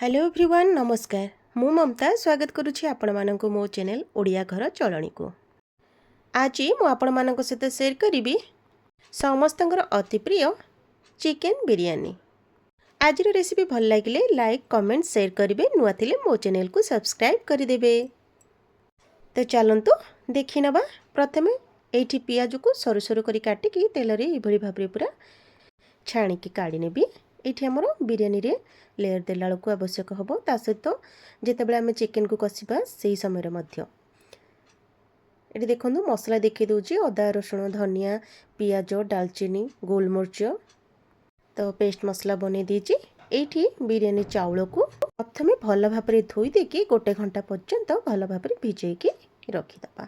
Hello everyone नमस्कार मु ममता स्वागत करुछि आपण मानक मो चैनल ओडिया घर चलणी को। आज मु आपण मानक सहित शेयर करी समस्तंकर अति प्रिय चिकेन बिरयानी। आज रेसिपी भल लगे लाइक कमेंट शेयर करेंगे, नुआ थिले मो चैनल को सब्सक्राइब करदेवे। तो चलतु देखी नबा। प्रथमे एठी पियाज को सरू सरू करी काटिकी तेल रे इभली भाबरे पूरा छाणिकी काढ़ी नेबी। एठी हमर बिरयानी रे लेयर देला को आवश्यक हबो। ता सहित जेतेबेले आमे चिकेन को कसिबा सेही समय रे मध्य एठी देखंतु मसला देखि दोची अदा रसुण धनिया पियाज दालचीनी गोलमरिच तो पेस्ट मसला बने दीची। एठी बिरयानी चाउल को प्रथमे भल भाबरे धोई देकी गोटे घंटा पर्यंत भल भाबरे भिजेकी रखी दबा।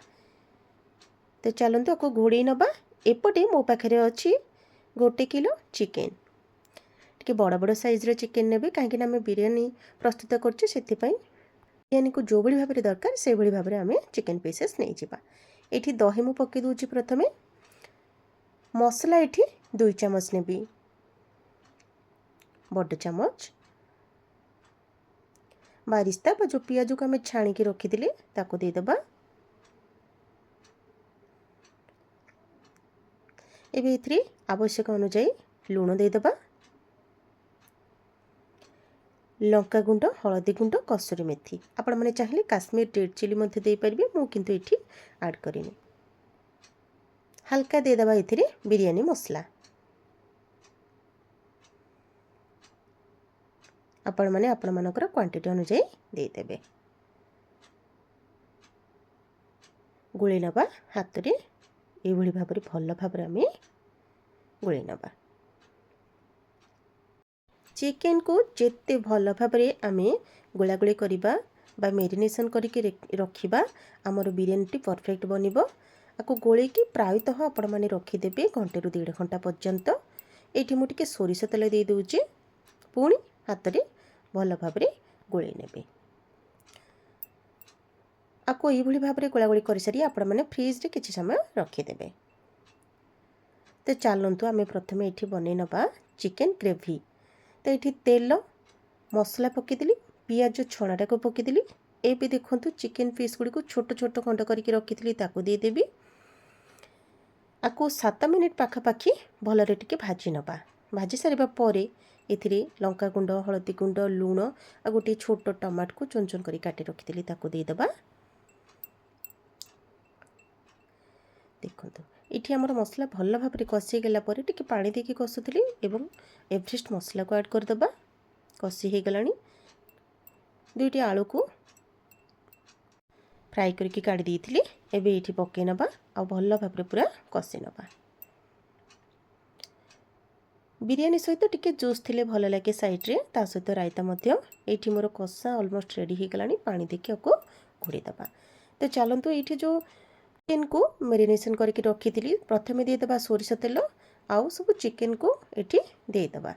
तो चलंतु आको घोड़े नबा। एपटे मो पाखरे अछि 1 किलो चिकेन। टिके बड़ बड़ साइज रे चिकेन नेबे काहेकि ना बिरयानी प्रस्तुत करछे, सेति बिरयानी को जो भली भाबरे दरकार से भली भाबरे आमे चिकेन पीसेस नै जिबा। एठी दही मु पके दोची। प्रथमे मसला एठी 2 चम्मच नेबी, बड़ चम्मच बारिस्ता बा जो पियाज को आमे छाणी के रखी दिले ताको दे दबा। एबे एथरे आवश्यक अनुसार लूण दे दबा, लंका गुंड हलदी गुंड कसुरी मेथी आपण माने चाहिले काश्मीर रेड चिली मध्ये दे परिबे, मु किंतु एठी ऐड करिनी। हल्का दे दबा एथिरे बिरयानी मसला। आपण माने आपण मानकर क्वांटिटी अनुसार दे देबे। गुळे नबा हाथ रे एभली भाबरे भल भाबरे आमे गुळे नबा। चिकेन को जेते भल भाबरे आमे गोलागोली करिबा बा मेरिनेशन करके रखिबा हमर बिरयानी टी परफेक्ट बनिबो। आको गोले की प्रायतः आपण माने रखी देबे घंटे रु 1.5 घंटा पर्यंत। एठी मु टिके सोरिष तेल दे दोची, पुणी हाथ रे भल भाबरे गोले नेबे। आको एभली भाबरे गोलागोली करि सारी आपण माने फ्रिज रे किछि समय रखी देबे। तो चलंतु आमे प्रथमे एठी बनै नबा चिकेन ग्रेवी। तो ये तेल मसला पकईदेली, पियाज छणाटा को पकईदेली। एबे देखंतु चिकेन पीस गुड़ी को छोट छोट खंड करके रखी ताको देदेवी। आको 7 मिनिट पाखापाखि भलरे टिके भाजी नबा। भाजी सारिबा परे एथिरे लंका गुंड हलदी गुंड लूण आ गोटे छोट टमाट को चुन चुन करी काटी रखी ताको दे दबा। देखंतु इठी हमर मसला भल भाबरे कसी गेला परे टिके पानी देके कसुतली एवं एवरेस्ट मसला को ऐड कर दबा। कसी हे गलानी। 2टी आलू को फ्राई करके काढ़ी देइथिली। एबे इठी पके नबा आ भल भाबरे पूरा कसी नबा। बिरयानी सहित टिके जूस थिले भल लागे साइड रे, ता सहित रायता मध्य। एठी मोर कसा ऑलमोस्ट रेडी हे गलानी। पानी देके आको घोड़ी दबा। तो चलंतु एठी जो चिकेन को मेरिनेशन करके रखी थी प्रथमे दे दबा सोरिष तेल आउ सब चिकेन को एठी दे दबा।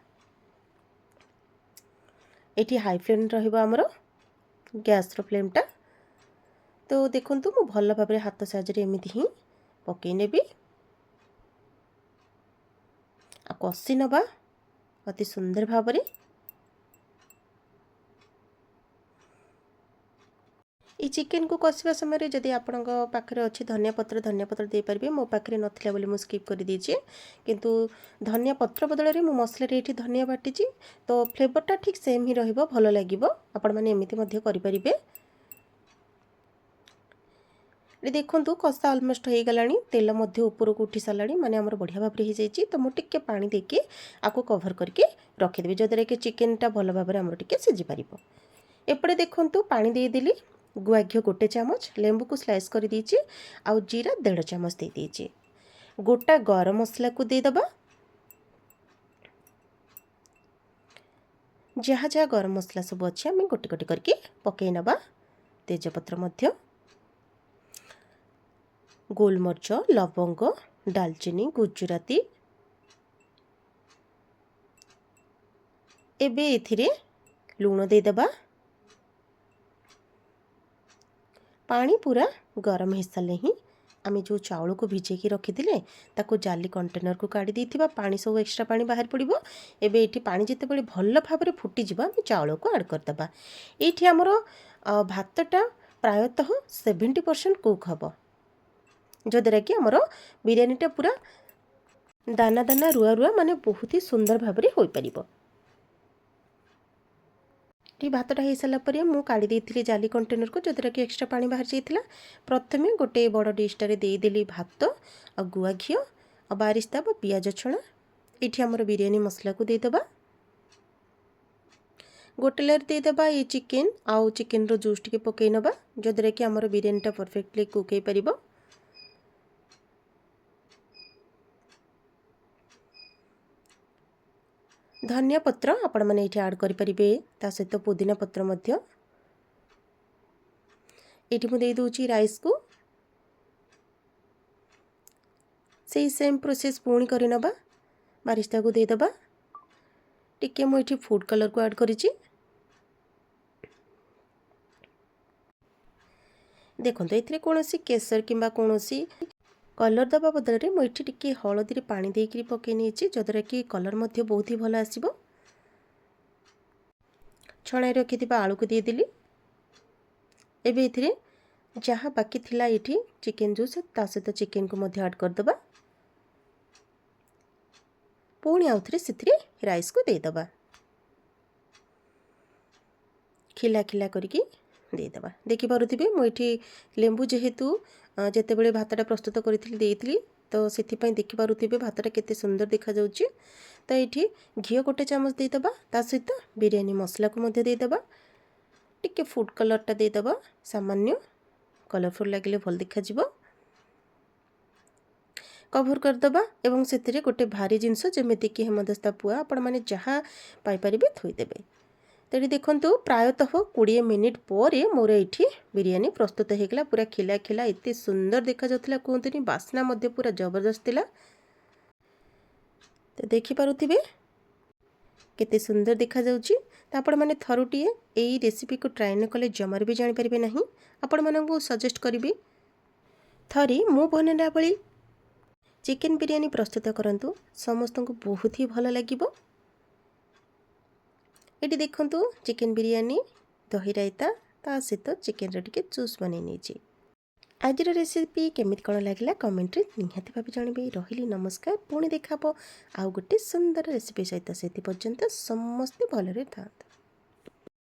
एठी हाई फ्लेम रहिबा हमर गैस रो फ्लेम टा। तो देखंतु मु भल भाबरे हाथ साजरे एमिति ही पके नेबी आ कसी नबा अति सुंदर भाबरे। ई चिकेन को कसिबा समय जदि आपण पाखरे अच्छी धनिया पत्र दे पारिबे। मो पाखरे नथिला बोली मु स्किप कर दीजिए, किंतु धनिया पत्र बदल रे मु मसला रे एठी धनिया बाटिची। तो फ्लेवरटा ठीक सेम ही रहिबो, भलो लागिबो। आपण माने एमिति मध्ये करि परिबे। ए देखंतु कसा ऑलमोस्ट हे गलानी, तेल मध्ये ऊपर को उठी सालानी, माने हमर बढ़िया भाबरे हे जाईची। तो मु टिके पानी देके आको कवर करके रखि देबे जदरे के चिकेन टा भलो भाबरे हमर टिके सिझी पारिबो। एपटे देखंतु पानी दे देली, गुआ घिओ 1 चामच, लेंबू को स्लाइस कर दीजिए, आउ जीरा 1.5 चामच दे दीजिए। गोटा गरम मसला को दे दबा। जहाँ जहाँ गरम मसला सब अच्छे आम गोटे गोटे करके पकई नबा। तेजपत्र मध्य, गोलमरिच लवंग दालचीनी गुजराती। एबे एथिरे लूण दे दबा। पानी पूरा गरम हो सारे ही आम जो चाउल को भिजेकी रखी ताको जाली कंटेनर को काढ़ी देथिबा पानी सब एक्स्ट्रा पानी बाहर पड़िबो। एबे एठी पानी जेतेबेले भल भाबरे फुटी जिबा आम चाउल को ऐड करदबा। एठी हमर भातटा प्रायतः 70% कुक हबो, जो द्वारा कि हमर बिरयानीटा पूरा दाना दाना रुआ रुआ माने बहुत ही सुंदर भाबरे होई परिबो। टी भातटा हो सारा पर मुझे काढ़ी देती जाली कंटेनर को, जो द्वारा कि एक्स्ट्रा पानी बाहर जाइए। प्रथमे गोटे बड़ डिशटारे देदेली भात आ गुआ घी आ बारिस्ता बा पियाज छणा। ये आमर बिरयानी मसला को देदेबा। गोटे लेयर देदेबा ये चिकेन आउ चिकेन रो जूस टिके पकई नबा, जो द्वारा कि आमर बिरयानीटा परफेक्टली कुक हो पारिबो। धनिया पत्र आपण मैंने ये आड करें, ता सहित पुदीना पत्र मध्य। ये मुझे दूची राइस को से सेम प्रोसेस पुणी कर नबा। बारिस्ता को देदेबा। टिके मुझे फूड कलर को ऐड करिछि। देखो ये कौन केसर किंबा कौन कलर दबा बदल में मुझे टिके हलदी पानी देकर पकई नहीं, जो द्वारा कि कलर मध्य बहुत ही भल आसीबो। छणाई रखि आलू को देदेली। एबे इथिरे जहाँ बाकी थिला ये चिकेन जूस ता सहित चिकेन को मध्य ऐड करदबा। पुणी आउ थे से राइस को देदबा। खिला खिला करके देदबा। देखिपे मुझे लेंबू जेहेतु जितेबले भातटा प्रस्तुत करी तो से देखिपे भातटा केते सुंदर देखा जाउची। तो ये घी गोटे चामच देदबा, ता सहित बिरयानी मसला को मध्य देदबा। टिके फूड कलरटा देदबा, सामान्य कलरफुल लगे भल देखा जिवो। कभर करदबा एवं से गोटे भारी जिनस जमीती कि हेमदस्ता पुआ आपण मैंने जहाँ पाइपर थोईदेवे। तेणु देखु प्रायतः 20 मिनिट पर मोर ये बिरयानी प्रस्तुत होगा। पूरा खिला खिला एत सुंदर देखा जाता, कहतुनी बास्ना मध्य पूरा जबरदस्त थिला। तो देखिपे केते सुंदर देखा जाउची। तो आपण मैंने थरुटीए यही रेसिपी को ट्राए न कले जमार भी जानीपारे ना। आपण मानू सजेस्ट करी थरी मु बनला भली चिकेन बिरयानी प्रस्तुत करंतु, समस्त को बहुत ही भल लगे। ये देखु चिकेन बिरयानी दही रायता ता सहित चिकेन रे जूस बन नहीं। आज रेसिपी केमिति कौन लगे कमेंट रे निहाती भाव जानवे। रही नमस्कार, पुणी देखा आउ गोटे सुंदर रेसिपी सहित। से पर्यंत समस्ते भलरे था।